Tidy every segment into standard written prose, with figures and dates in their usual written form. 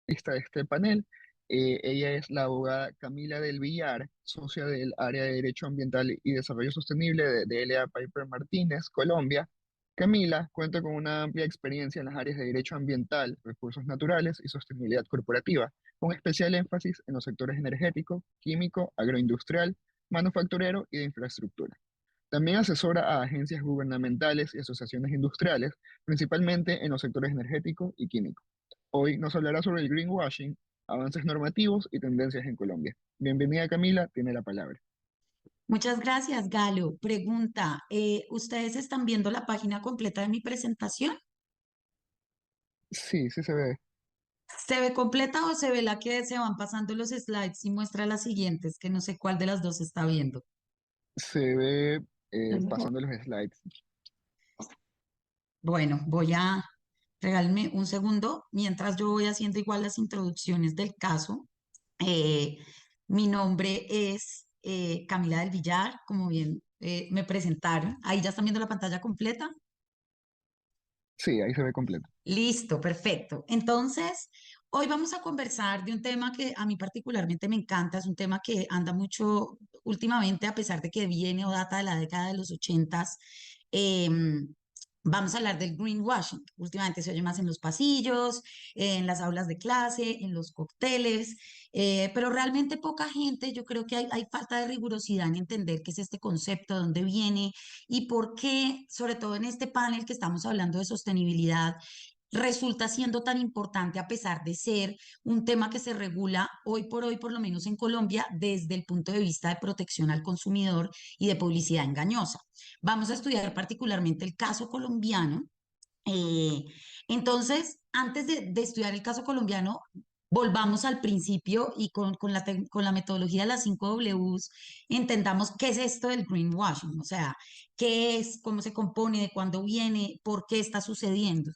de este panel. Ella es la abogada Camila del Villar, socia del área de Derecho Ambiental y Desarrollo Sostenible de L.A. Piper Martínez, Colombia. Camila cuenta con una amplia experiencia en las áreas de derecho ambiental, recursos naturales y sostenibilidad corporativa, con especial énfasis en los sectores energético, químico, agroindustrial, manufacturero y de infraestructura. También asesora a agencias gubernamentales y asociaciones industriales, principalmente en los sectores energético y químico. Hoy nos hablará sobre el greenwashing, avances normativos y tendencias en Colombia. Bienvenida Camila, tiene la palabra. Muchas gracias, Galo. Pregunta, ¿ustedes están viendo la página completa de mi presentación? Sí, sí se ve. ¿Se ve completa o se ve la que se van pasando los slides y muestra las siguientes, que no sé cuál de las dos está viendo? Se ve pasando los slides. Bueno, regalarme un segundo mientras yo voy haciendo igual las introducciones del caso. Eh, Mi nombre es Camila del Villar, como bien me presentaron. Ahí ya están viendo la pantalla completa. Sí, ahí se ve completo. Listo, perfecto. Entonces, hoy vamos a conversar de un tema que a mí particularmente me encanta, es un tema que anda mucho últimamente, a pesar de que viene o data de la década de los ochentas. Vamos a hablar del greenwashing. Últimamente se oye más en los pasillos, en las aulas de clase, en los cócteles, pero realmente poca gente, yo creo que hay falta de rigurosidad en entender qué es este concepto, de dónde viene y por qué, sobre todo en este panel que estamos hablando de sostenibilidad, resulta siendo tan importante a pesar de ser un tema que se regula hoy por hoy, por lo menos en Colombia, desde el punto de vista de protección al consumidor y de publicidad engañosa. Vamos a estudiar particularmente el caso colombiano. eh, entonces, antes de estudiar el caso colombiano, volvamos al principio y con la metodología de las 5 Ws, entendamos qué es esto del greenwashing, o sea, qué es, cómo se compone, de cuándo viene, por qué está sucediendo.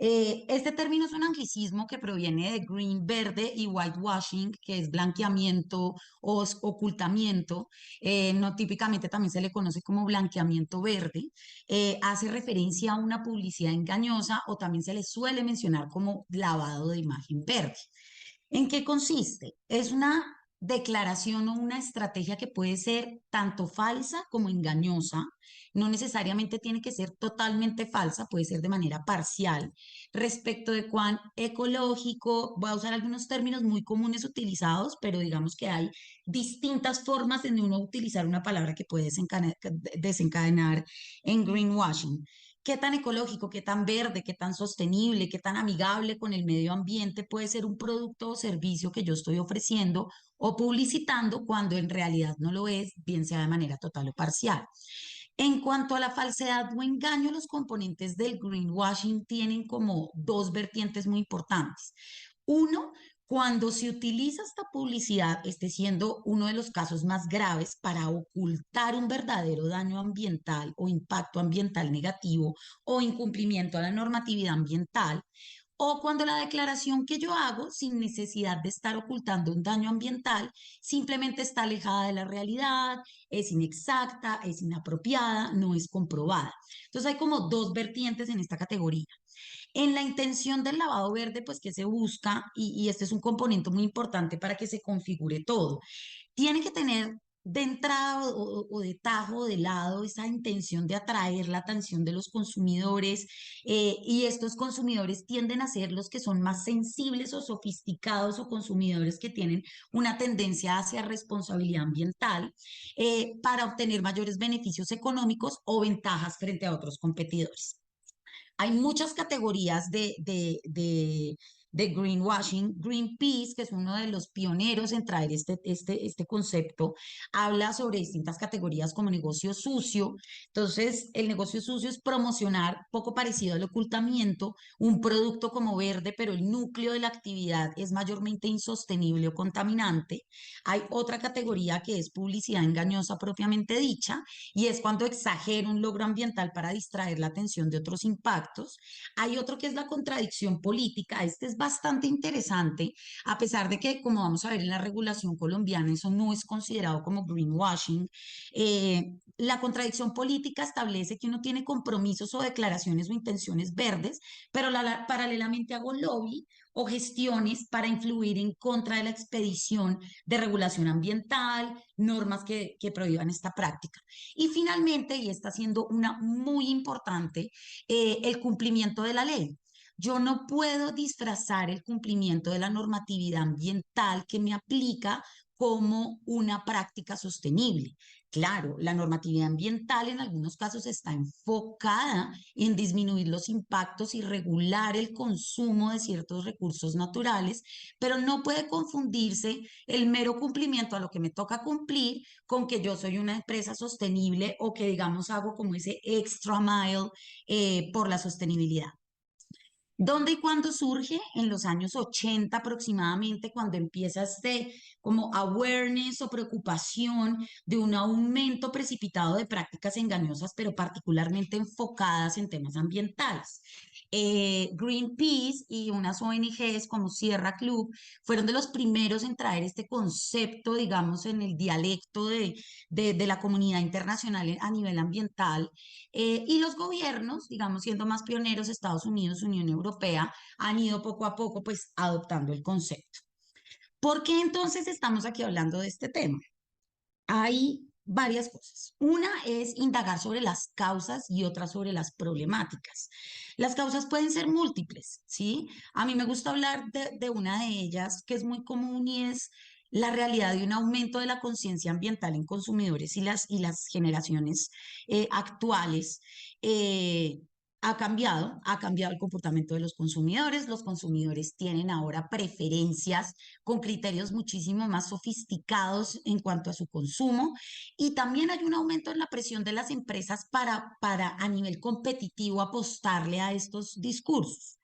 Este término es un anglicismo que proviene de green, verde y whitewashing, que es blanqueamiento o ocultamiento. No típicamente también se le conoce como blanqueamiento verde. Hace referencia a una publicidad engañosa o también se le suele mencionar como lavado de imagen verde. ¿En qué consiste? Es una declaración o una estrategia que puede ser tanto falsa como engañosa. No necesariamente tiene que ser totalmente falsa, puede ser de manera parcial respecto de cuán ecológico. Voy a usar algunos términos muy comunes utilizados, pero digamos que hay distintas formas en uno utilizar una palabra que puede desencadenar en greenwashing. ¿Qué tan ecológico, qué tan verde, qué tan sostenible, qué tan amigable con el medio ambiente puede ser un producto o servicio que yo estoy ofreciendo o publicitando cuando en realidad no lo es, bien sea de manera total o parcial? En cuanto a la falsedad o engaño, los componentes del greenwashing tienen como dos vertientes muy importantes. Uno, cuando se utiliza esta publicidad, este siendo uno de los casos más graves para ocultar un verdadero daño ambiental o impacto ambiental negativo o incumplimiento a la normatividad ambiental, o cuando la declaración que yo hago, sin necesidad de estar ocultando un daño ambiental, simplemente está alejada de la realidad, es inexacta, es inapropiada, no es comprobada. Entonces hay como dos vertientes en esta categoría. En la intención del lavado verde, pues que se busca, y este es un componente muy importante para que se configure todo, tiene que tener de entrada o de tajo o de lado esa intención de atraer la atención de los consumidores, y estos consumidores tienden a ser los que son más sensibles o sofisticados o consumidores que tienen una tendencia hacia responsabilidad ambiental, para obtener mayores beneficios económicos o ventajas frente a otros competidores. Hay muchas categorías de greenwashing. Greenpeace, que es uno de los pioneros en traer este concepto, habla sobre distintas categorías como negocio sucio. Entonces, el negocio sucio es promocionar, poco parecido al ocultamiento, un producto como verde, pero el núcleo de la actividad es mayormente insostenible o contaminante. Hay otra categoría que es publicidad engañosa propiamente dicha, y es cuando exagera un logro ambiental para distraer la atención de otros impactos. Hay otro que es la contradicción política. Este es bastante interesante, a pesar de que, como vamos a ver en la regulación colombiana, eso no es considerado como greenwashing. La contradicción política establece que uno tiene compromisos o declaraciones o intenciones verdes, pero paralelamente hago lobby o gestiones para influir en contra de la expedición de regulación ambiental, normas que prohíban esta práctica. Y finalmente, y está siendo una muy importante, el cumplimiento de la ley. Yo no puedo disfrazar el cumplimiento de la normatividad ambiental que me aplica como una práctica sostenible. Claro, la normatividad ambiental en algunos casos está enfocada en disminuir los impactos y regular el consumo de ciertos recursos naturales, pero no puede confundirse el mero cumplimiento a lo que me toca cumplir con que yo soy una empresa sostenible o que, digamos, hago como ese extra mile por la sostenibilidad. ¿Dónde y cuándo surge? En los años 80 aproximadamente, cuando empieza este como awareness o preocupación de un aumento precipitado de prácticas engañosas, pero particularmente enfocadas en temas ambientales. Greenpeace y unas ONGs como Sierra Club fueron de los primeros en traer este concepto, digamos, en el dialecto de la comunidad internacional a nivel ambiental, y los gobiernos, digamos, siendo más pioneros, Estados Unidos, Unión Europea, han ido poco a poco, pues, adoptando el concepto. ¿Por qué entonces estamos aquí hablando de este tema? Hay varias cosas. Una es indagar sobre las causas y otra sobre las problemáticas. Las causas pueden ser múltiples, ¿sí? A mí me gusta hablar de una de ellas que es muy común y es la realidad de un aumento de la conciencia ambiental en consumidores y las generaciones actuales. eh, ha cambiado el comportamiento de los consumidores tienen ahora preferencias con criterios muchísimo más sofisticados en cuanto a su consumo, y también hay un aumento en la presión de las empresas para a nivel competitivo apostarle a estos discursos.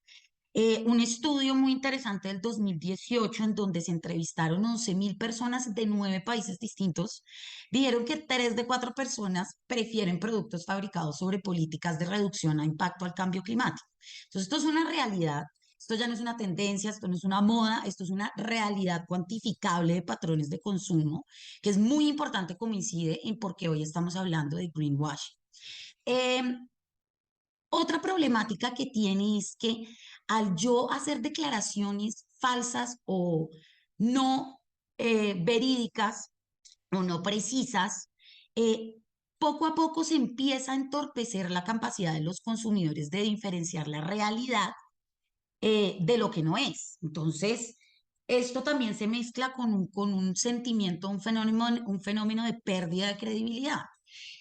Un estudio muy interesante del 2018 en donde se entrevistaron 11.000 personas de 9 países distintos, dijeron que 3 de 4 personas prefieren productos fabricados sobre políticas de reducción a impacto al cambio climático. Entonces, esto es una realidad. Esto ya no es una tendencia, esto no es una moda, esto es una realidad cuantificable de patrones de consumo, que es muy importante, coincide en por qué hoy estamos hablando de greenwashing. Em, Otra problemática que tiene es que al yo hacer declaraciones falsas o no verídicas o no precisas, eh, poco a poco se empieza a entorpecer la capacidad de los consumidores de diferenciar la realidad de lo que no es. Entonces, esto también se mezcla con un sentimiento, un fenómeno de pérdida de credibilidad.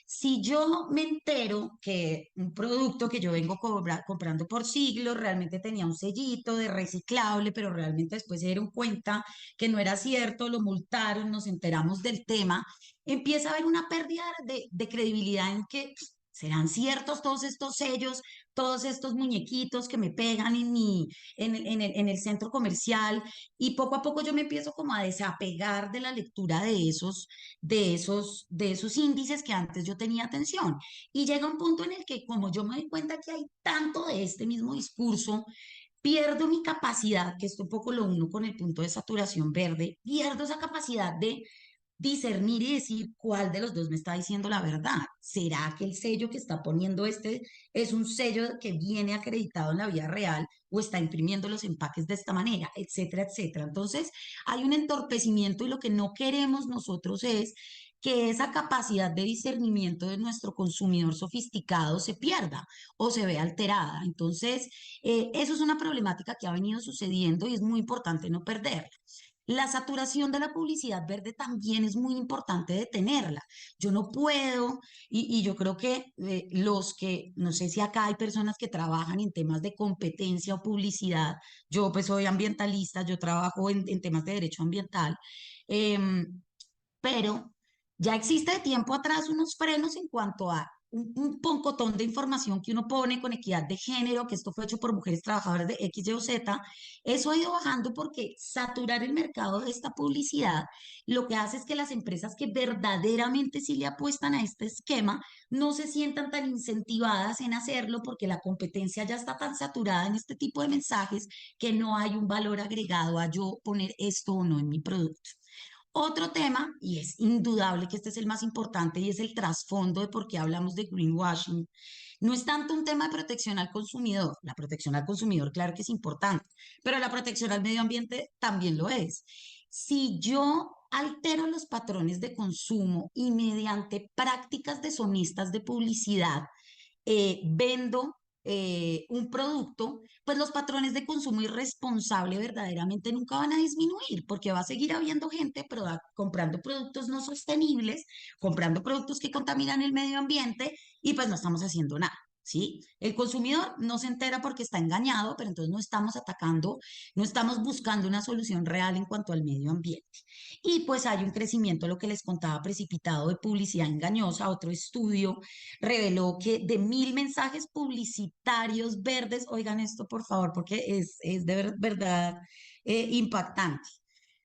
Si yo me entero que un producto que yo vengo comprando por siglos realmente tenía un sellito de reciclable, pero realmente después se dieron cuenta que no era cierto, lo multaron, nos enteramos del tema, empieza a haber una pérdida de credibilidad en que serán ciertos todos estos sellos, todos estos muñequitos que me pegan en el centro comercial, y poco a poco yo me empiezo como a desapegar de la lectura de esos índices que antes yo tenía atención. Y llega un punto en el que, como yo me doy cuenta que hay tanto de este mismo discurso, pierdo mi capacidad, que esto un poco lo uno con el punto de saturación verde, pierdo esa capacidad de discernir y decir cuál de los dos me está diciendo la verdad. ¿Será que el sello que está poniendo este es un sello que viene acreditado en la vida real o está imprimiendo los empaques de esta manera, etcétera, etcétera? Entonces, hay un entorpecimiento y lo que no queremos nosotros es que esa capacidad de discernimiento de nuestro consumidor sofisticado se pierda o se vea alterada. Entonces, eso es una problemática que ha venido sucediendo y es muy importante no perderla. La saturación de la publicidad verde también es muy importante detenerla. Yo no puedo, y yo creo que no sé si acá hay personas que trabajan en temas de competencia o publicidad. Yo pues soy ambientalista, yo trabajo en temas de derecho ambiental, em, pero ya existe de tiempo atrás unos frenos en cuanto a un poncotón de información que uno pone con equidad de género, que esto fue hecho por mujeres trabajadoras de X, Y o Z, eso ha ido bajando porque saturar el mercado de esta publicidad lo que hace es que las empresas que verdaderamente sí le apuestan a este esquema no se sientan tan incentivadas en hacerlo porque la competencia ya está tan saturada en este tipo de mensajes que no hay un valor agregado a yo poner esto o no en mi producto. Otro tema, y es indudable que este es el más importante, y es el trasfondo de por qué hablamos de greenwashing, no es tanto un tema de protección al consumidor. La protección al consumidor, claro que es importante, pero la protección al medio ambiente también lo es. Si yo altero los patrones de consumo y mediante prácticas deshonestas de publicidad vendo un producto, pues los patrones de consumo irresponsable verdaderamente nunca van a disminuir, porque va a seguir habiendo gente comprando productos no sostenibles, comprando productos que contaminan el medio ambiente y pues no estamos haciendo nada. ¿Sí? El consumidor no se entera porque está engañado, pero entonces no estamos atacando, no estamos buscando una solución real en cuanto al medio ambiente. Y pues hay un crecimiento, lo que les contaba, precipitado de publicidad engañosa. Otro estudio reveló que de 1.000 mensajes publicitarios verdes, oigan esto por favor, porque es de verdad impactante.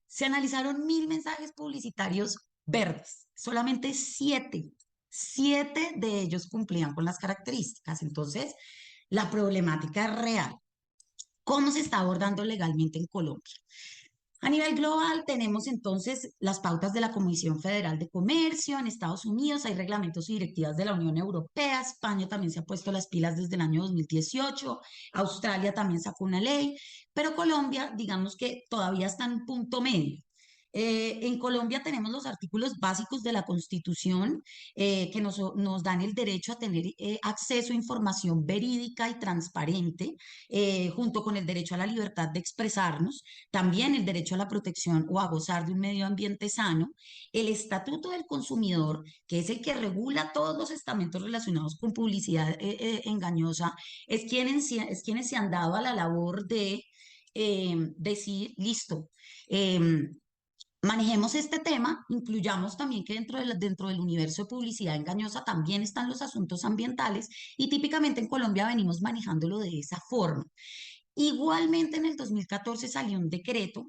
Se analizaron 1.000 mensajes publicitarios verdes, solamente siete de ellos cumplían con las características. Entonces, la problemática es real. ¿Cómo se está abordando legalmente en Colombia? A nivel global tenemos entonces las pautas de la Comisión Federal de Comercio. En Estados Unidos hay reglamentos y directivas de la Unión Europea. España también se ha puesto las pilas desde el año 2018. Australia también sacó una ley, pero Colombia, digamos que todavía está en un punto medio. En Colombia tenemos los artículos básicos de la Constitución que nos dan el derecho a tener acceso a información verídica y transparente, junto con el derecho a la libertad de expresarnos, también el derecho a la protección o a gozar de un medio ambiente sano, el Estatuto del Consumidor, que es el que regula todos los estamentos relacionados con publicidad engañosa, es quienes se han dado a la labor de decir, listo, manejemos este tema, incluyamos también que dentro del universo de publicidad engañosa también están los asuntos ambientales y típicamente en Colombia venimos manejándolo de esa forma. Igualmente en el 2014 salió un decreto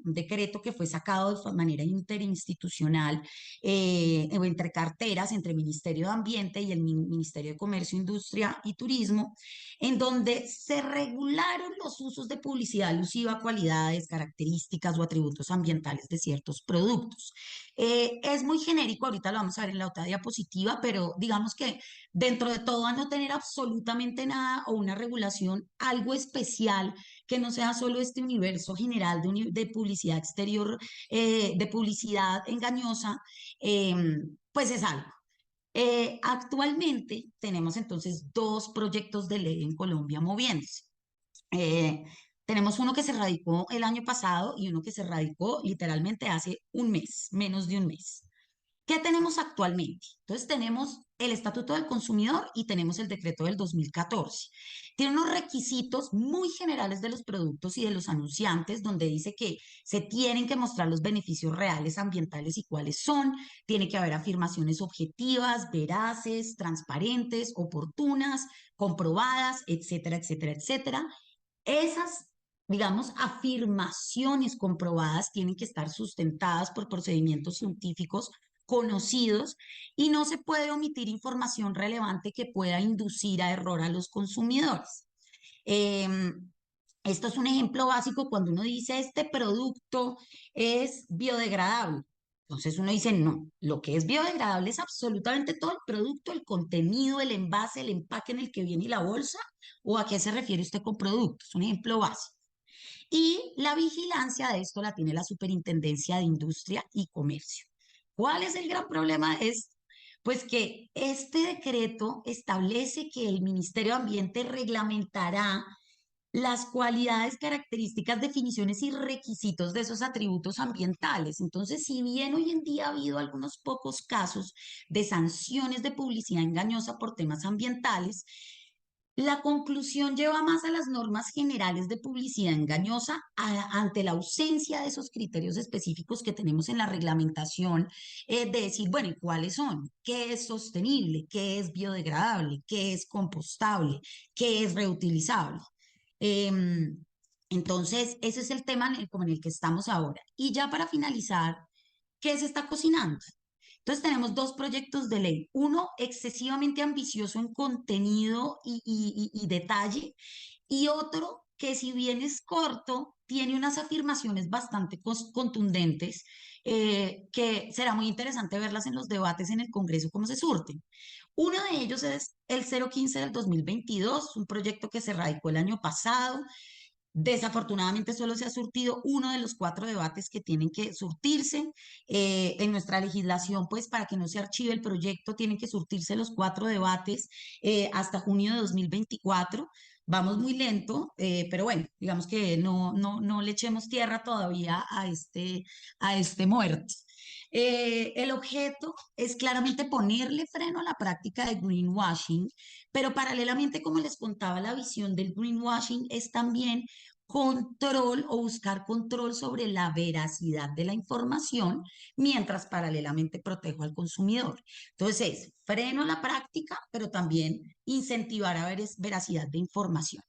que fue sacado de manera interinstitucional o entre carteras entre el Ministerio de Ambiente y el Ministerio de Comercio, Industria y Turismo, en donde se regularon los usos de publicidad alusiva a cualidades, características o atributos ambientales de ciertos productos. Es muy genérico, ahorita lo vamos a ver en la otra diapositiva, pero digamos que dentro de todo, a no tener absolutamente nada o una regulación, algo especial que no sea solo este universo general de publicidad exterior, de publicidad engañosa, eh, pues es algo. Actualmente tenemos entonces dos proyectos de ley en Colombia moviéndose. Eh, Tenemos uno que se radicó el año pasado y uno que se radicó literalmente hace un mes, menos de un mes. ¿Qué tenemos actualmente? Entonces tenemos el Estatuto del Consumidor y tenemos el decreto del 2014. Tiene unos requisitos muy generales de los productos y de los anunciantes, donde dice que se tienen que mostrar los beneficios reales ambientales y cuáles son. Tiene que haber afirmaciones objetivas, veraces, transparentes, oportunas, comprobadas, etcétera, etcétera, etcétera. Esas, digamos, afirmaciones comprobadas tienen que estar sustentadas por procedimientos científicos conocidos y no se puede omitir información relevante que pueda inducir a error a los consumidores. Esto es un ejemplo básico cuando uno dice este producto es biodegradable. Entonces uno dice, no, lo que es biodegradable es absolutamente todo el producto, el contenido, el envase, el empaque en el que viene y la bolsa, o a qué se refiere usted con producto. Es un ejemplo básico. Y la vigilancia de esto la tiene la Superintendencia de Industria y Comercio. ¿Cuál es el gran problema de esto? Pues que este decreto establece que el Ministerio de Ambiente reglamentará las cualidades, características, definiciones y requisitos de esos atributos ambientales. Entonces, si bien hoy en día ha habido algunos pocos casos de sanciones de publicidad engañosa por temas ambientales, La conclusión lleva más a las normas generales de publicidad engañosa ante la ausencia de esos criterios específicos que tenemos en la reglamentación, de decir, bueno, ¿y cuáles son? ¿Qué es sostenible? ¿Qué es biodegradable? ¿Qué es compostable? ¿Qué es reutilizable? Em, entonces, ese es el tema como en el que estamos ahora. Y ya para finalizar, ¿qué se está cocinando? Entonces tenemos dos proyectos de ley, uno excesivamente ambicioso en contenido y detalle, y otro que si bien es corto, tiene unas afirmaciones bastante contundentes, que será muy interesante verlas en los debates en el Congreso, cómo se surten. Uno de ellos es el 015 del 2022, un proyecto que se radicó el año pasado. Desafortunadamente solo se ha surtido uno de los cuatro debates que tienen que surtirse. En nuestra legislación, pues para que no se archive el proyecto, tienen que surtirse los cuatro debates hasta junio de 2024. Vamos muy lento, pero bueno, digamos que no le echemos tierra todavía a este muerto. El objeto es claramente ponerle freno a la práctica de greenwashing, pero paralelamente, como les contaba, la visión del greenwashing es también control o buscar control sobre la veracidad de la información, mientras paralelamente protejo al consumidor. Entonces, freno a la práctica, pero también incentivar a veracidad de información.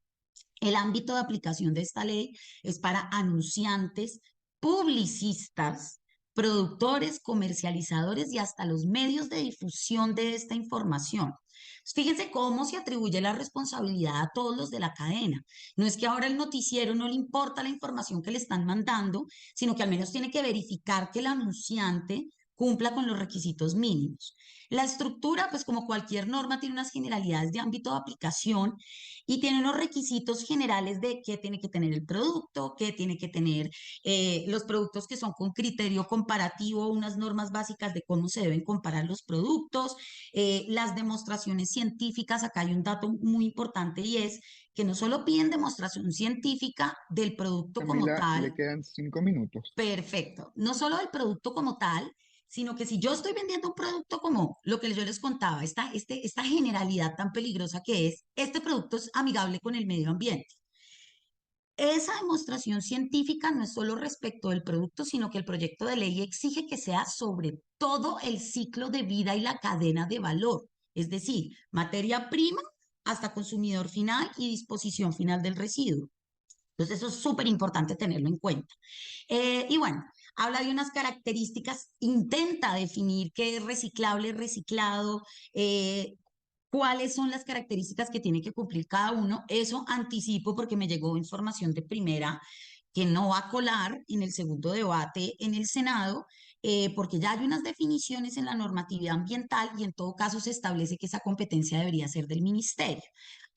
El ámbito de aplicación de esta ley es para anunciantes, publicistas, productores, comercializadores y hasta los medios de difusión de esta información. Fíjense cómo se atribuye la responsabilidad a todos los de la cadena. No es que ahora el noticiero no le importa la información que le están mandando, sino que al menos tiene que verificar que el anunciante cumpla con los requisitos mínimos. La estructura, pues como cualquier norma, tiene unas generalidades de ámbito de aplicación y tiene unos requisitos generales de qué tiene que tener el producto, qué tiene que tener los productos que son con criterio comparativo, unas normas básicas de cómo se deben comparar los productos, las demostraciones científicas. Acá hay un dato muy importante y es que no solo piden demostración científica del producto como Camila, tal. le quedan 5 minutos. Perfecto. No solo del producto como tal, sino que si yo estoy vendiendo un producto como lo que yo les contaba, esta generalidad tan peligrosa que es, este producto es amigable con el medio ambiente. Esa demostración científica no es solo respecto del producto, sino que el proyecto de ley exige que sea sobre todo el ciclo de vida y la cadena de valor, es decir, materia prima hasta consumidor final y disposición final del residuo. Entonces, eso es súper importante tenerlo en cuenta. Y bueno, habla de unas características, intenta definir qué es reciclable, reciclado, cuáles son las características que tiene que cumplir cada uno. Eso anticipo porque me llegó información de primera que no va a colar en el segundo debate en el Senado, porque ya hay unas definiciones en la normatividad ambiental y en todo caso se establece que esa competencia debería ser del ministerio.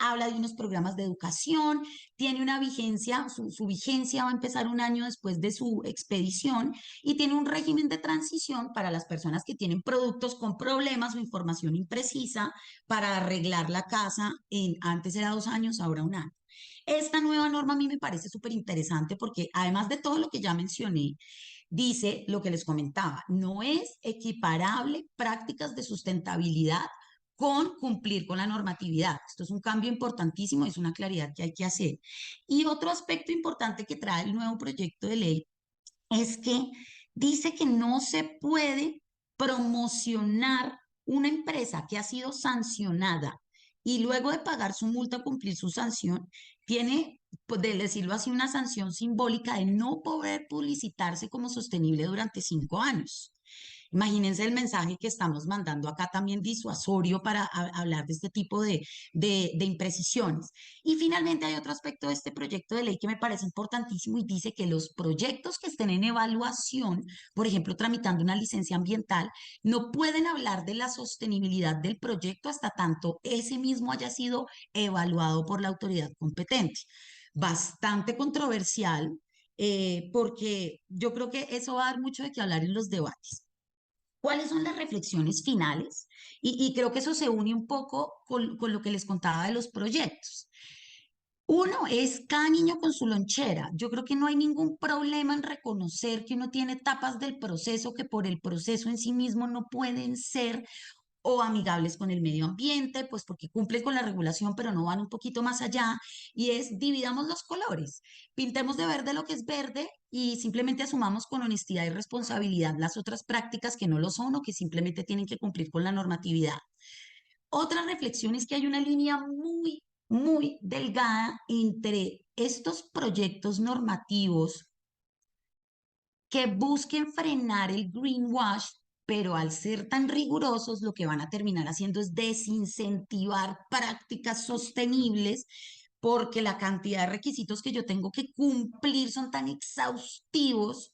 Habla de unos programas de educación, tiene una vigencia, su vigencia va a empezar un año después de su expedición y tiene un régimen de transición para las personas que tienen productos con problemas o información imprecisa para arreglar la casa antes era 2 años, ahora un año. Esta nueva norma a mí me parece súper interesante porque además de todo lo que ya mencioné, dice lo que les comentaba, no es equiparable prácticas de sustentabilidad con cumplir con la normatividad. Esto es un cambio importantísimo, es una claridad que hay que hacer. Y otro aspecto importante que trae el nuevo proyecto de ley es que dice que no se puede promocionar una empresa que ha sido sancionada y luego de pagar su multa, cumplir su sanción, tiene, pues, de decirlo así, una sanción simbólica de no poder publicitarse como sostenible durante 5 años. Imagínense el mensaje que estamos mandando acá también disuasorio para hablar de este tipo de imprecisiones. Y finalmente hay otro aspecto de este proyecto de ley que me parece importantísimo y dice que los proyectos que estén en evaluación, por ejemplo, tramitando una licencia ambiental, no pueden hablar de la sostenibilidad del proyecto hasta tanto ese mismo haya sido evaluado por la autoridad competente. Bastante controversial, porque yo creo que eso va a dar mucho de qué hablar en los debates. ¿Cuáles son las reflexiones finales? Y creo que eso se une un poco con lo que les contaba de los proyectos. Uno es cada niño con su lonchera. Yo creo que no hay ningún problema en reconocer que uno tiene etapas del proceso que por el proceso en sí mismo no pueden ser o amigables con el medio ambiente, pues porque cumplen con la regulación, pero no van un poquito más allá, y es dividamos los colores, pintemos de verde lo que es verde y simplemente asumamos con honestidad y responsabilidad las otras prácticas que no lo son o que simplemente tienen que cumplir con la normatividad. Otra reflexión es que hay una línea muy, muy delgada entre estos proyectos normativos que busquen frenar el greenwash, pero al ser tan rigurosos, lo que van a terminar haciendo es desincentivar prácticas sostenibles porque la cantidad de requisitos que yo tengo que cumplir son tan exhaustivos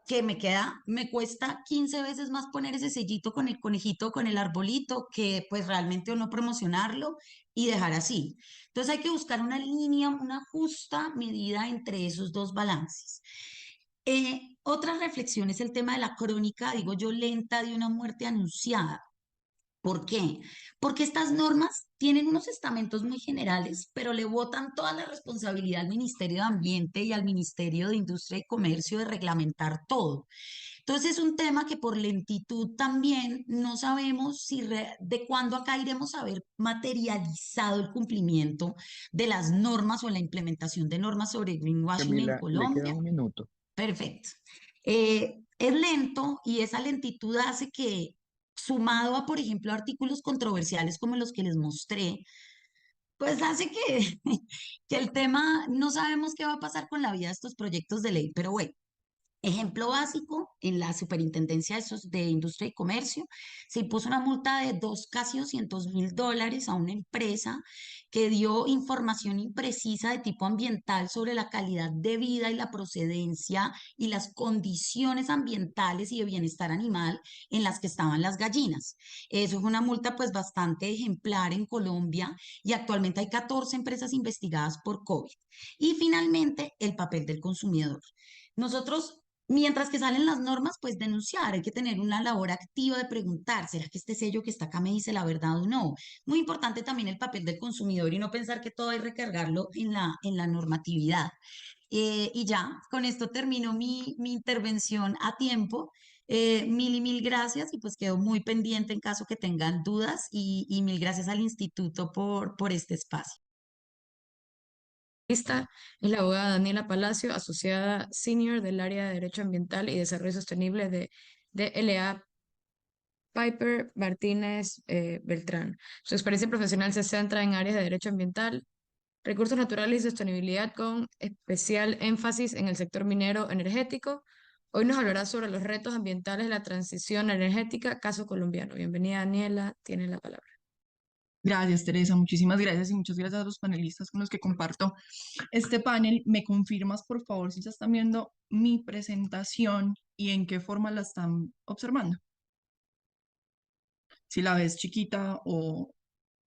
que me cuesta 15 veces más poner ese sellito con el conejito, con el arbolito, que pues realmente o no promocionarlo y dejar así. Entonces hay que buscar una línea, una justa medida entre esos dos balances. Otra reflexión es el tema de la crónica, digo yo, lenta de una muerte anunciada. ¿Por qué? Porque estas normas tienen unos estamentos muy generales, pero le botan toda la responsabilidad al Ministerio de Ambiente y al Ministerio de Industria y Comercio de reglamentar todo. Entonces es un tema que por lentitud también no sabemos si de cuándo acá iremos a ver materializado el cumplimiento de las normas o la implementación de normas sobre greenwashing en Camila, le queda Colombia. un minuto. Perfecto. Es lento y esa lentitud hace que, sumado a, por ejemplo, artículos controversiales como los que les mostré, pues hace que, que el tema no sabemos qué va a pasar con la vida de estos proyectos de ley. Pero bueno, ejemplo básico, en la Superintendencia de Industria y Comercio se impuso una multa de casi $200.000 a una empresa que dio información imprecisa de tipo ambiental sobre la calidad de vida y la procedencia y las condiciones ambientales y de bienestar animal en las que estaban las gallinas. Eso es una multa pues bastante ejemplar en Colombia y actualmente hay 14 empresas investigadas por COVID. Y finalmente, el papel del consumidor. Nosotros, mientras que salen las normas, pues denunciar, hay que tener una labor activa de preguntar, ¿será que este sello que está acá me dice la verdad o no? Muy importante también el papel del consumidor y no pensar que todo hay que recargarlo en la normatividad. Y ya, con esto termino mi intervención a tiempo. Mil y mil gracias y pues quedo muy pendiente en caso que tengan dudas y mil gracias al instituto por este espacio. Esta es la abogada Daniela Palacio, asociada senior del área de Derecho Ambiental y Desarrollo Sostenible de LA Piper Martínez Beltrán. Su experiencia profesional se centra en áreas de derecho ambiental, recursos naturales y sostenibilidad con especial énfasis en el sector minero energético. Hoy nos hablará sobre los retos ambientales de la transición energética, caso colombiano. Bienvenida, Daniela, tiene la palabra. Gracias, Teresa. Muchísimas gracias y muchas gracias a los panelistas con los que comparto este panel. ¿Me confirmas, por favor, si ya están viendo mi presentación y en qué forma la están observando? Si la ves chiquita o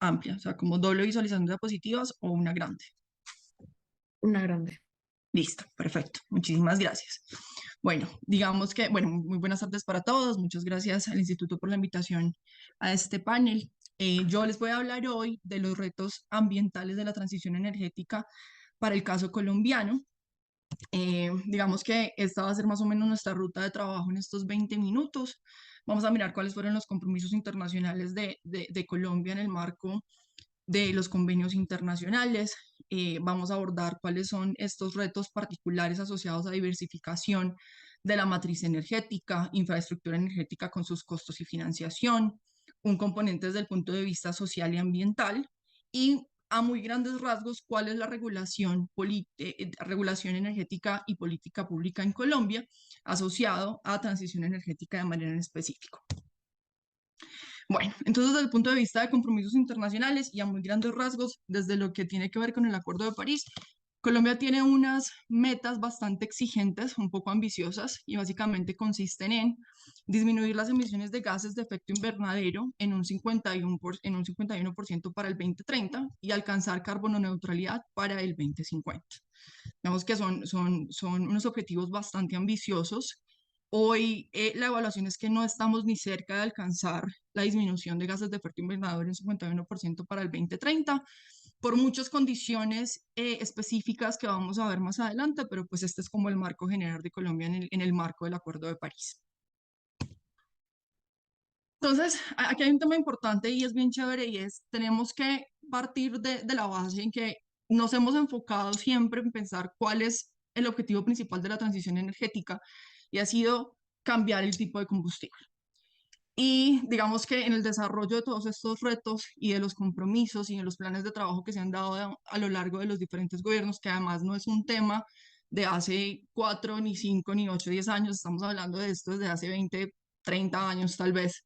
amplia, o sea, como doble visualización de diapositivas o una grande. Una grande. Listo, perfecto. Muchísimas gracias. Bueno, digamos que, bueno, muy buenas tardes para todos. Muchas gracias al Instituto por la invitación a este panel. Yo les voy a hablar hoy de los retos ambientales de la transición energética para el caso colombiano. Digamos que esta va a ser más o menos nuestra ruta de trabajo en estos 20 minutos. Vamos a mirar cuáles fueron los compromisos internacionales de Colombia en el marco de los convenios internacionales. Vamos a abordar cuáles son estos retos particulares asociados a diversificación de la matriz energética, infraestructura energética con sus costos y financiación, un componente desde el punto de vista social y ambiental, y a muy grandes rasgos cuál es la regulación energética y política pública en Colombia asociado a transición energética de manera en específico. Bueno, entonces desde el punto de vista de compromisos internacionales y a muy grandes rasgos, desde lo que tiene que ver con el Acuerdo de París, Colombia tiene unas metas bastante exigentes, un poco ambiciosas, y básicamente consisten en disminuir las emisiones de gases de efecto invernadero en un 51% para el 2030 y alcanzar carbono neutralidad para el 2050. Vemos que son unos objetivos bastante ambiciosos. Hoy la evaluación es que no estamos ni cerca de alcanzar la disminución de gases de efecto invernadero en 51% para el 2030, por muchas condiciones específicas que vamos a ver más adelante, pero pues este es como el marco general de Colombia en el marco del Acuerdo de París. Entonces, aquí hay un tema importante y es bien chévere y es, tenemos que partir de la base en que nos hemos enfocado siempre en pensar cuál es el objetivo principal de la transición energética y ha sido cambiar el tipo de combustible. Y digamos que en el desarrollo de todos estos retos y de los compromisos y de los planes de trabajo que se han dado a lo largo de los diferentes gobiernos, que además no es un tema de hace 4, ni 5, ni 8, 10 años, estamos hablando de esto desde hace 20, 30 años tal vez.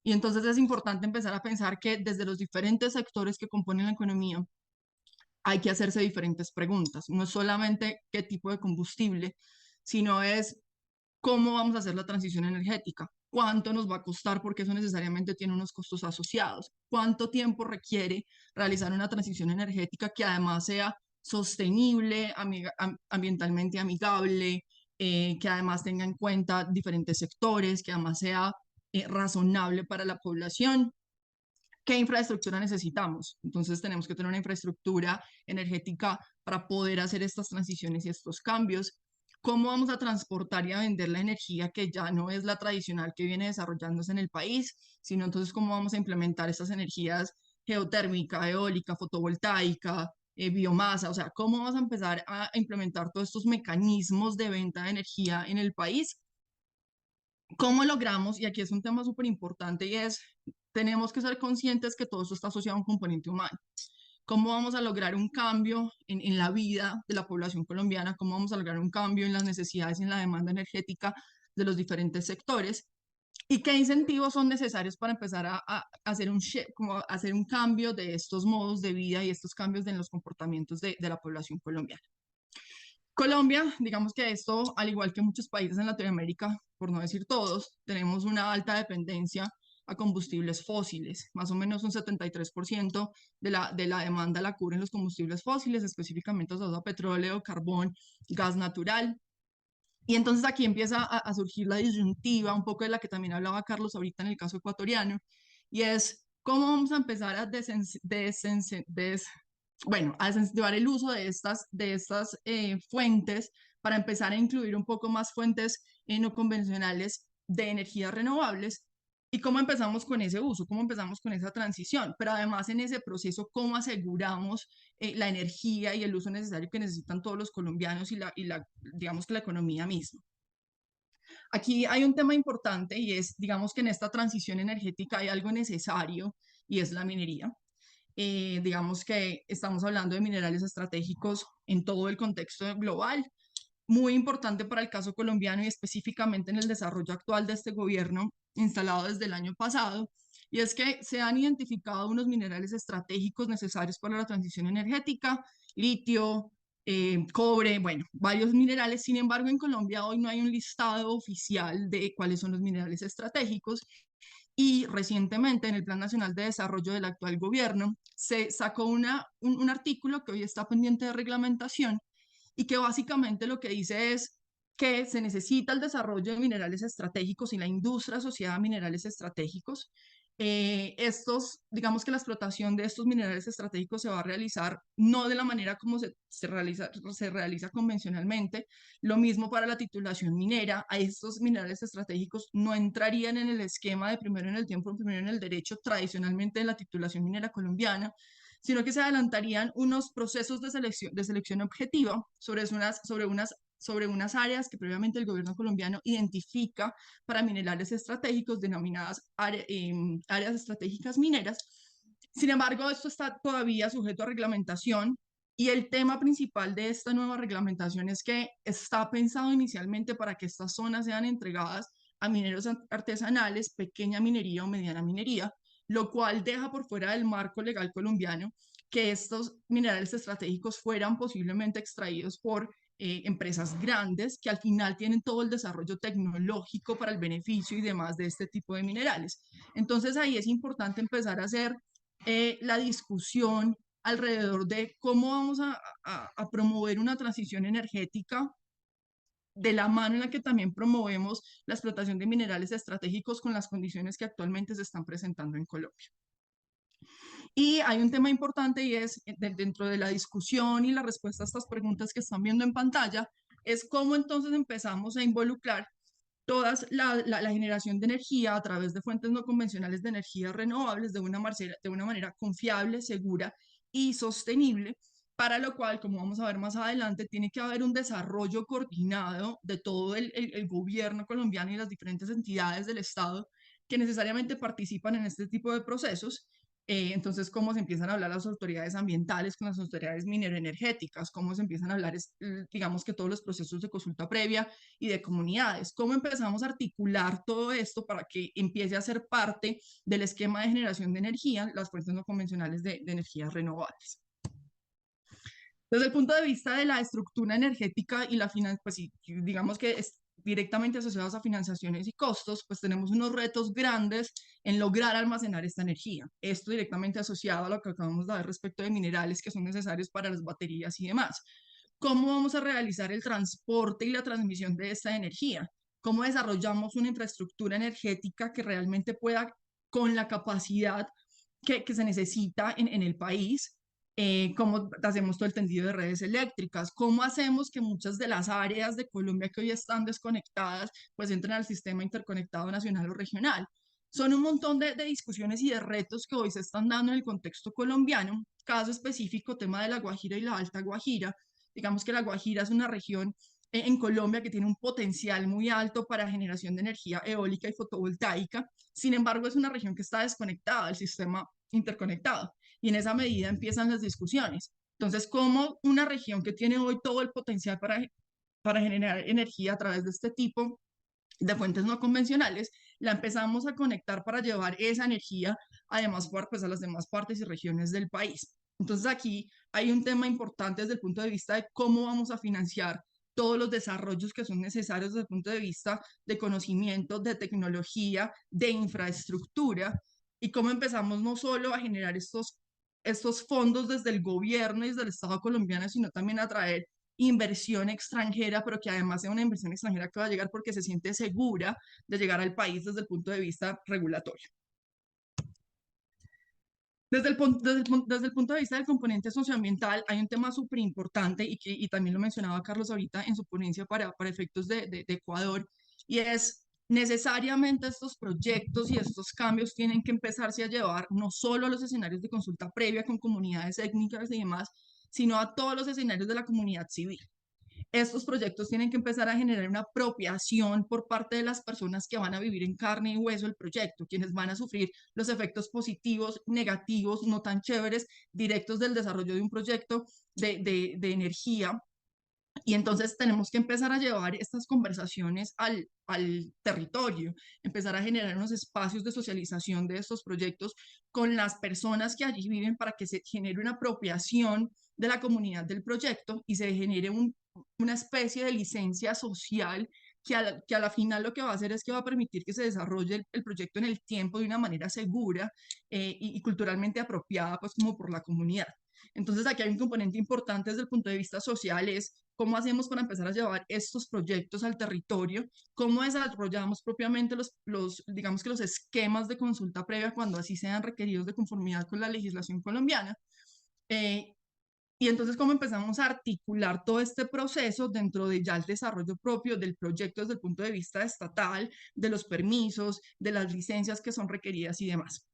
Y entonces es importante empezar a pensar que desde los diferentes sectores que componen la economía hay que hacerse diferentes preguntas. No es solamente qué tipo de combustible, sino es cómo vamos a hacer la transición energética, cuánto nos va a costar, porque eso necesariamente tiene unos costos asociados, cuánto tiempo requiere realizar una transición energética que además sea sostenible, ambientalmente amigable, que además tenga en cuenta diferentes sectores, que además sea razonable para la población. ¿Qué infraestructura necesitamos? Entonces tenemos que tener una infraestructura energética para poder hacer estas transiciones y estos cambios. ¿Cómo vamos a transportar y a vender la energía que ya no es la tradicional que viene desarrollándose en el país, sino entonces cómo vamos a implementar estas energías geotérmica, eólica, fotovoltaica, biomasa? O sea, ¿cómo vamos a empezar a implementar todos estos mecanismos de venta de energía en el país? ¿Cómo logramos? Y aquí es un tema súper importante y es, tenemos que ser conscientes que todo esto está asociado a un componente humano. ¿Cómo vamos a lograr un cambio en la vida de la población colombiana? ¿Cómo vamos a lograr un cambio en las necesidades y en la demanda energética de los diferentes sectores? ¿Y qué incentivos son necesarios para empezar a hacer como hacer un cambio de estos modos de vida y estos cambios en los comportamientos de la población colombiana? Colombia, digamos que esto, al igual que muchos países en Latinoamérica, por no decir todos, tenemos una alta dependencia a combustibles fósiles. Más o menos un 73% de la demanda la cubren los combustibles fósiles, específicamente asociados a petróleo, carbón, gas natural. Y entonces aquí empieza a surgir la disyuntiva, un poco de la que también hablaba Carlos ahorita en el caso ecuatoriano, y es cómo vamos a empezar a bueno, a desincentivar el uso de estas fuentes para empezar a incluir un poco más fuentes no convencionales de energías renovables. ¿Y cómo empezamos con ese uso? ¿Cómo empezamos con esa transición? Pero además en ese proceso, ¿cómo aseguramos la energía y el uso necesario que necesitan todos los colombianos digamos que la economía misma? Aquí hay un tema importante y es, digamos que en esta transición energética hay algo necesario y es la minería. Digamos que estamos hablando de minerales estratégicos en todo el contexto global, muy importante para el caso colombiano y específicamente en el desarrollo actual de este gobierno instalado desde el año pasado. Y es que se han identificado unos minerales estratégicos necesarios para la transición energética, litio, cobre, bueno, varios minerales. Sin embargo, en Colombia hoy no hay un listado oficial de cuáles son los minerales estratégicos y recientemente en el Plan Nacional de Desarrollo del actual gobierno se sacó un artículo que hoy está pendiente de reglamentación y que básicamente lo que dice es que se necesita el desarrollo de minerales estratégicos y la industria asociada a minerales estratégicos. Digamos que la explotación de estos minerales estratégicos se va a realizar no de la manera como se realiza convencionalmente. Lo mismo para la titulación minera. A estos minerales estratégicos no entrarían en el esquema de primero en el tiempo, primero en el derecho tradicionalmente de la titulación minera colombiana, sino que se adelantarían unos procesos de selección objetiva sobre unas áreas que previamente el gobierno colombiano identifica para minerales estratégicos, denominadas áreas estratégicas mineras. Sin embargo, esto está todavía sujeto a reglamentación y el tema principal de esta nueva reglamentación es que está pensado inicialmente para que estas zonas sean entregadas a mineros artesanales, pequeña minería o mediana minería, lo cual deja por fuera del marco legal colombiano que estos minerales estratégicos fueran posiblemente extraídos por empresas grandes que al final tienen todo el desarrollo tecnológico para el beneficio y demás de este tipo de minerales. Entonces ahí es importante empezar a hacer la discusión alrededor de cómo vamos a promover una transición energética de la mano en la que también promovemos la explotación de minerales estratégicos con las condiciones que actualmente se están presentando en Colombia. Y hay un tema importante y es dentro de la discusión y la respuesta a estas preguntas que están viendo en pantalla, es cómo entonces empezamos a involucrar la generación de energía a través de fuentes no convencionales de energías renovables de una manera confiable, segura y sostenible, para lo cual, como vamos a ver más adelante, tiene que haber un desarrollo coordinado de todo el gobierno colombiano y las diferentes entidades del Estado que necesariamente participan en este tipo de procesos. Entonces, cómo se empiezan a hablar las autoridades ambientales con las autoridades mineroenergéticas, cómo se empiezan a hablar, digamos que todos los procesos de consulta previa y de comunidades, cómo empezamos a articular todo esto para que empiece a ser parte del esquema de generación de energía, las fuentes no convencionales de energías renovables. Desde el punto de vista de la estructura energética y la pues digamos que es directamente asociados a financiaciones y costos, pues tenemos unos retos grandes en lograr almacenar esta energía. Esto directamente asociado a lo que acabamos de ver respecto de minerales que son necesarios para las baterías y demás. ¿Cómo vamos a realizar el transporte y la transmisión de esta energía? ¿Cómo desarrollamos una infraestructura energética que realmente pueda, con la capacidad que se necesita en el país? ¿Cómo hacemos todo el tendido de redes eléctricas? ¿Cómo hacemos que muchas de las áreas de Colombia que hoy están desconectadas, pues entren al sistema interconectado nacional o regional? Son un montón de discusiones y de retos que hoy se están dando en el contexto colombiano. Caso específico, tema de la Guajira y la Alta Guajira. Digamos que la Guajira es una región en Colombia que tiene un potencial muy alto para generación de energía eólica y fotovoltaica. Sin embargo, es una región que está desconectada del sistema interconectado y en esa medida empiezan las discusiones. Entonces, ¿cómo una región que tiene hoy todo el potencial para generar energía a través de este tipo de fuentes no convencionales, la empezamos a conectar para llevar esa energía además pues, a las demás partes y regiones del país? Entonces aquí hay un tema importante desde el punto de vista de cómo vamos a financiar todos los desarrollos que son necesarios desde el punto de vista de conocimiento, de tecnología, de infraestructura, y cómo empezamos no solo a generar estos fondos desde el gobierno y desde el Estado colombiano, sino también a traer inversión extranjera, pero que además sea una inversión extranjera que va a llegar porque se siente segura de llegar al país desde el punto de vista regulatorio. Desde el punto de vista del componente socioambiental, hay un tema súper importante y también lo mencionaba Carlos ahorita en su ponencia para efectos de Ecuador, y es necesariamente estos proyectos y estos cambios tienen que empezarse a llevar no solo a los escenarios de consulta previa con comunidades étnicas y demás, sino a todos los escenarios de la comunidad civil. Estos proyectos tienen que empezar a generar una apropiación por parte de las personas que van a vivir en carne y hueso el proyecto, quienes van a sufrir los efectos positivos, negativos, no tan chéveres, directos del desarrollo de un proyecto de energía. Y entonces tenemos que empezar a llevar estas conversaciones al territorio, empezar a generar unos espacios de socialización de estos proyectos con las personas que allí viven para que se genere una apropiación de la comunidad del proyecto y se genere una especie de licencia social que a la final lo que va a hacer es que va a permitir que se desarrolle el proyecto en el tiempo de una manera segura y culturalmente apropiada, pues como por la comunidad. Entonces aquí hay un componente importante desde el punto de vista social, es cómo hacemos para empezar a llevar estos proyectos al territorio, cómo desarrollamos propiamente digamos que los esquemas de consulta previa cuando así sean requeridos de conformidad con la legislación colombiana. Y entonces, ¿cómo empezamos a articular todo este proceso dentro de ya el desarrollo propio del proyecto desde el punto de vista estatal, de los permisos, de las licencias que son requeridas y demás?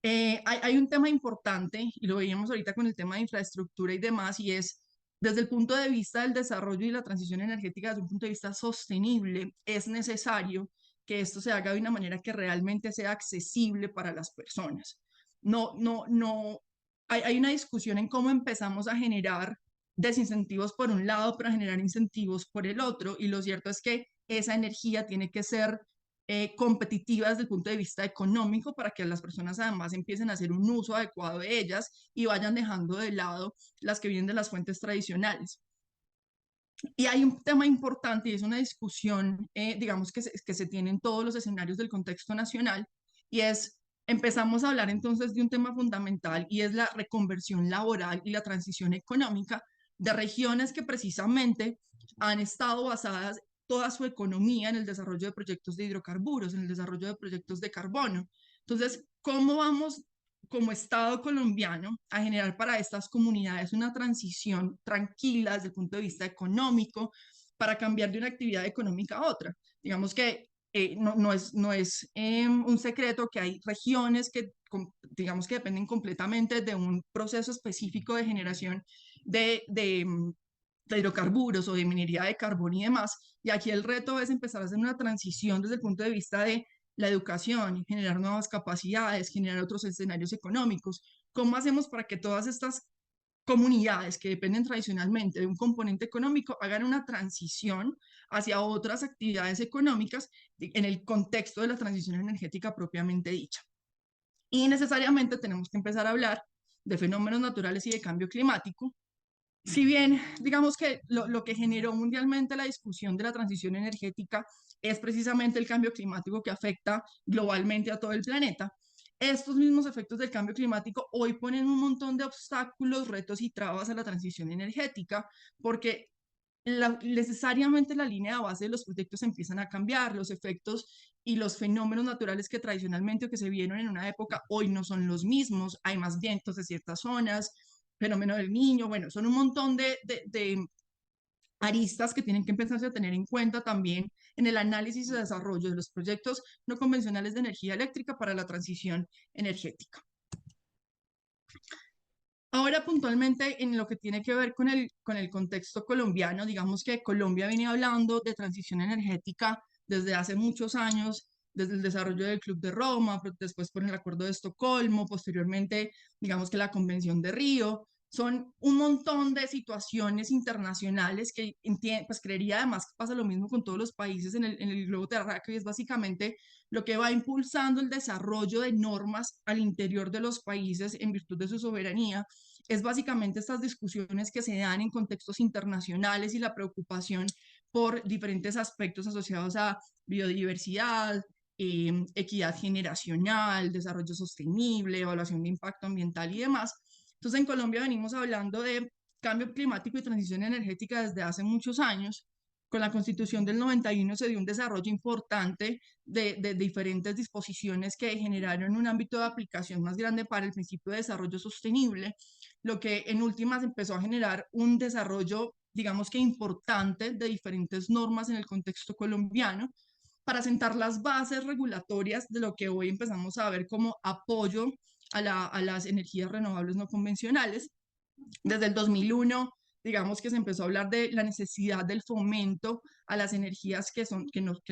Hay un tema importante, y lo veíamos ahorita con el tema de infraestructura y demás, y es desde el punto de vista del desarrollo y la transición energética, desde un punto de vista sostenible, es necesario que esto se haga de una manera que realmente sea accesible para las personas. No, hay una discusión en cómo empezamos a generar desincentivos por un lado para generar incentivos por el otro, y lo cierto es que esa energía tiene que ser competitiva desde el punto de vista económico para que las personas además empiecen a hacer un uso adecuado de ellas y vayan dejando de lado las que vienen de las fuentes tradicionales. Y hay un tema importante y es una discusión, digamos, que se tiene en todos los escenarios del contexto nacional, y es, empezamos a hablar entonces de un tema fundamental y es la reconversión laboral y la transición económica de regiones que precisamente han estado basadas toda su economía en el desarrollo de proyectos de hidrocarburos, en el desarrollo de proyectos de carbono. Entonces, ¿cómo vamos como Estado colombiano a generar para estas comunidades una transición tranquila desde el punto de vista económico, para cambiar de una actividad económica a otra. Digamos que no es un secreto que hay regiones que, digamos que dependen completamente de un proceso específico de generación de hidrocarburos o de minería de carbón y demás. Y aquí el reto es empezar a hacer una transición desde el punto de vista de la educación, generar nuevas capacidades, generar otros escenarios económicos. ¿Cómo hacemos para que todas estas comunidades que dependen tradicionalmente de un componente económico hagan una transición hacia otras actividades económicas en el contexto de la transición energética propiamente dicha? Y necesariamente tenemos que empezar a hablar de fenómenos naturales y de cambio climático. Si bien, digamos que lo que generó mundialmente la discusión de la transición energética es precisamente el cambio climático que afecta globalmente a todo el planeta, estos mismos efectos del cambio climático hoy ponen un montón de obstáculos, retos y trabas a la transición energética, porque necesariamente la línea de base de los proyectos empiezan a cambiar, los efectos y los fenómenos naturales que tradicionalmente o que se vieron en una época hoy no son los mismos, hay más vientos de ciertas zonas, fenómeno del niño, bueno, son un montón de aristas que tienen que empezarse a tener en cuenta también en el análisis y desarrollo de los proyectos no convencionales de energía eléctrica para la transición energética. Ahora, puntualmente, en lo que tiene que ver con el contexto colombiano, digamos que Colombia viene hablando de transición energética desde hace muchos años, desde el desarrollo del Club de Roma, después por el Acuerdo de Estocolmo, posteriormente, digamos que la Convención de Río. Son un montón de situaciones internacionales que pues creería además que pasa lo mismo con todos los países en el globo terráqueo, y es básicamente lo que va impulsando el desarrollo de normas al interior de los países en virtud de su soberanía. Es básicamente estas discusiones que se dan en contextos internacionales y la preocupación por diferentes aspectos asociados a biodiversidad, equidad generacional, desarrollo sostenible, evaluación de impacto ambiental y demás. Entonces, en Colombia venimos hablando de cambio climático y transición energética desde hace muchos años. Con la Constitución del 91 se dio un desarrollo importante de diferentes disposiciones que generaron un ámbito de aplicación más grande para el principio de desarrollo sostenible, lo que en últimas empezó a generar un desarrollo, digamos que importante, de diferentes normas en el contexto colombiano para sentar las bases regulatorias de lo que hoy empezamos a ver como apoyo a las energías renovables no convencionales. Desde el 2001, digamos que se empezó a hablar de la necesidad del fomento a las energías que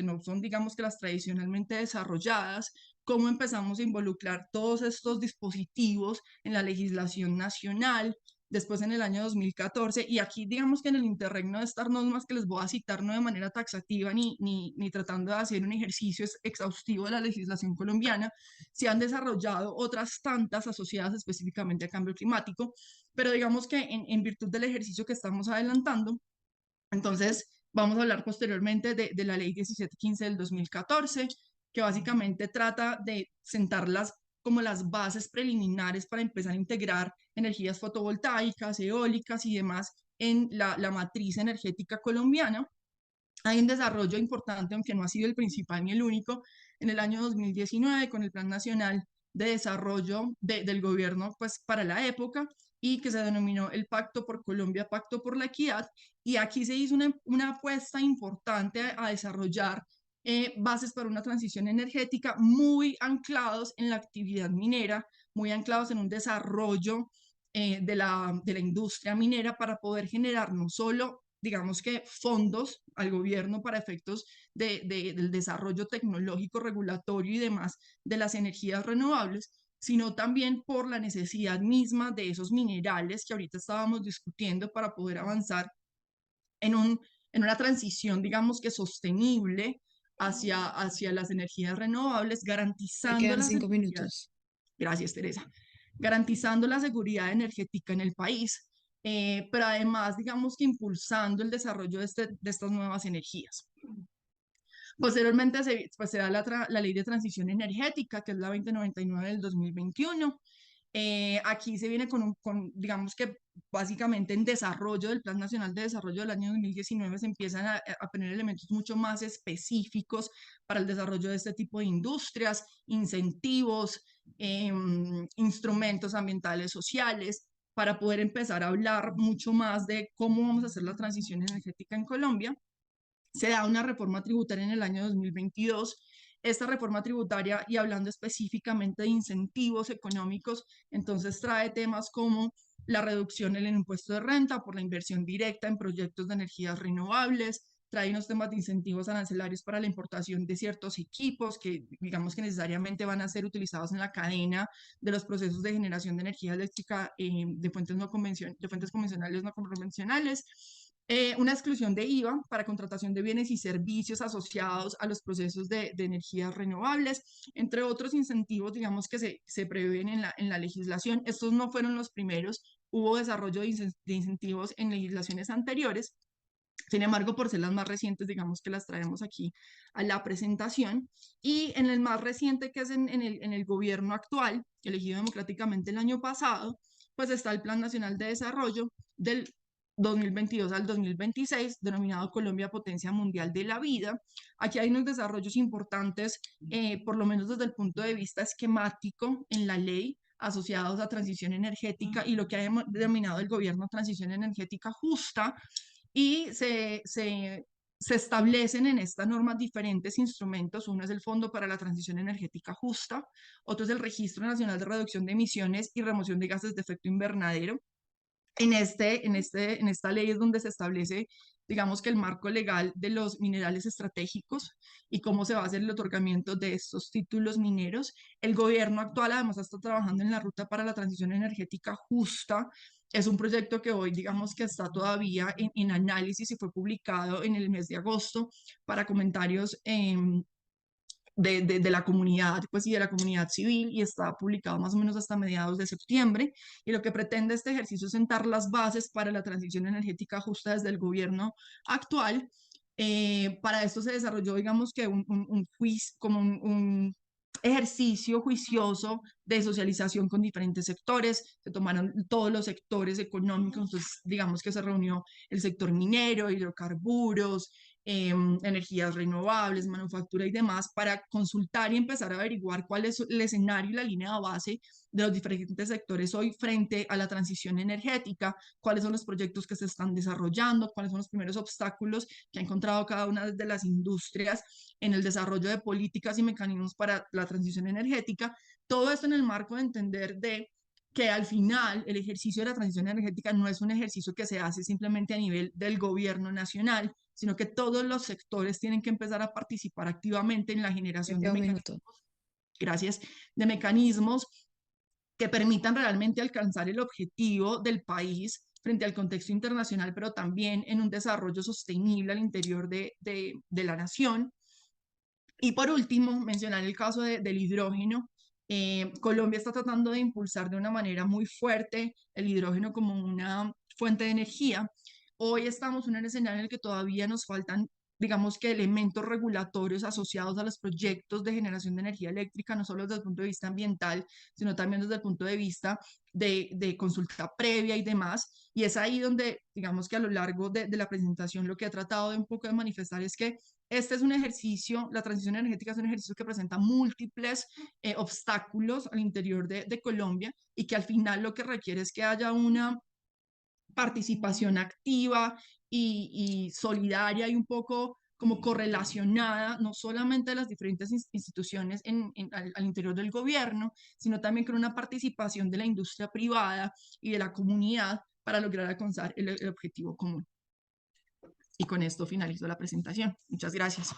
no son, digamos que las tradicionalmente desarrolladas, cómo empezamos a involucrar todos estos dispositivos en la legislación nacional, después en el año 2014, y aquí digamos que en el interregno de estas normas que les voy a citar no de manera taxativa ni tratando de hacer un ejercicio exhaustivo de la legislación colombiana, se han desarrollado otras tantas asociadas específicamente al cambio climático, pero digamos que en virtud del ejercicio que estamos adelantando, entonces vamos a hablar posteriormente de la ley 1715 del 2014, que básicamente trata de sentar como las bases preliminares para empezar a integrar energías fotovoltaicas, eólicas y demás en la matriz energética colombiana. Hay un desarrollo importante, aunque no ha sido el principal ni el único, en el año 2019 con el Plan Nacional de Desarrollo del gobierno pues, para la época, y que se denominó el Pacto por Colombia, Pacto por la Equidad, y aquí se hizo una apuesta importante a desarrollar bases para una transición energética muy anclados en la actividad minera, muy anclados en un desarrollo de la industria minera para poder generar no solo digamos que fondos al gobierno para efectos del desarrollo tecnológico, regulatorio y demás de las energías renovables, sino también por la necesidad misma de esos minerales que ahorita estábamos discutiendo para poder avanzar en una transición, digamos que sostenible hacia las energías renovables, Te garantizando quedan la 5 minutos. seguridad. Gracias, Teresa. Garantizando la seguridad energética en el país, pero además, digamos que impulsando el desarrollo de estas nuevas energías. Posteriormente, pues, se da la Ley de Transición Energética, que es la 2099 del 2021. Aquí se viene digamos que básicamente en desarrollo del Plan Nacional de Desarrollo del año 2019 se empiezan a poner elementos mucho más específicos para el desarrollo de este tipo de industrias, incentivos, instrumentos ambientales sociales, para poder empezar a hablar mucho más de cómo vamos a hacer la transición energética en Colombia. se da una reforma tributaria en el año 2022. Esta reforma tributaria, y hablando específicamente de incentivos económicos, entonces trae temas como la reducción en el impuesto de renta por la inversión directa en proyectos de energías renovables, trae unos temas de incentivos arancelarios para la importación de ciertos equipos que digamos que necesariamente van a ser utilizados en la cadena de los procesos de generación de energía eléctrica de fuentes convencionales no convencionales. Una exclusión de IVA para contratación de bienes y servicios asociados a los procesos de energías renovables, entre otros incentivos, digamos, que se prevén en la legislación. Estos no fueron los primeros, hubo desarrollo de incentivos en legislaciones anteriores. Sin embargo, por ser las más recientes, digamos que las traemos aquí a la presentación. Y en el más reciente, que es en el gobierno actual, elegido democráticamente el año pasado, pues está el Plan Nacional de Desarrollo del 2022 al 2026, denominado Colombia Potencia Mundial de la Vida. Aquí hay unos desarrollos importantes, por lo menos desde el punto de vista esquemático en la ley, asociados a transición energética y lo que ha denominado el gobierno transición energética justa, y se establecen en esta norma diferentes instrumentos. Uno es el Fondo para la Transición Energética Justa, otro es el Registro Nacional de Reducción de Emisiones y Remoción de Gases de Efecto Invernadero. En esta ley es donde se establece, digamos, que el marco legal de los minerales estratégicos y cómo se va a hacer el otorgamiento de estos títulos mineros. El gobierno actual además está trabajando en la ruta para la transición energética justa. Es un proyecto que hoy, digamos, que está todavía en análisis y fue publicado en el mes de agosto para comentarios de la comunidad, pues, y de la comunidad civil, y está publicado más o menos hasta mediados de septiembre. Y lo que pretende este ejercicio es sentar las bases para la transición energética justa desde el gobierno actual. Para esto se desarrolló, digamos, que un juicio, como un ejercicio juicioso de socialización con diferentes sectores. Se tomaron todos los sectores económicos, entonces digamos que se reunió el sector minero, hidrocarburos, energías renovables, manufactura y demás, para consultar y empezar a averiguar cuál es el escenario y la línea de base de los diferentes sectores hoy frente a la transición energética, cuáles son los proyectos que se están desarrollando, cuáles son los primeros obstáculos que ha encontrado cada una de las industrias en el desarrollo de políticas y mecanismos para la transición energética. Todo esto en el marco de entender que al final el ejercicio de la transición energética no es un ejercicio que se hace simplemente a nivel del gobierno nacional, sino que todos los sectores tienen que empezar a participar activamente en la generación de mecanismos, gracias, de mecanismos que permitan realmente alcanzar el objetivo del país frente al contexto internacional, pero también en un desarrollo sostenible al interior de la nación. Y por último, mencionar el caso del hidrógeno. Colombia está tratando de impulsar de una manera muy fuerte el hidrógeno como una fuente de energía. Hoy estamos en un escenario en el que todavía nos faltan, digamos, que elementos regulatorios asociados a los proyectos de generación de energía eléctrica, no solo desde el punto de vista ambiental, sino también desde el punto de vista de consulta previa y demás. Y es ahí donde, digamos, que a lo largo de la presentación lo que he tratado de un poco de manifestar es que este es un ejercicio, la transición energética es un ejercicio que presenta múltiples obstáculos al interior de Colombia, y que al final lo que requiere es que haya una participación activa y solidaria y un poco como correlacionada, no solamente de las diferentes instituciones al interior del gobierno, sino también con una participación de la industria privada y de la comunidad para lograr alcanzar el objetivo común. Y con esto finalizo la presentación. Muchas gracias.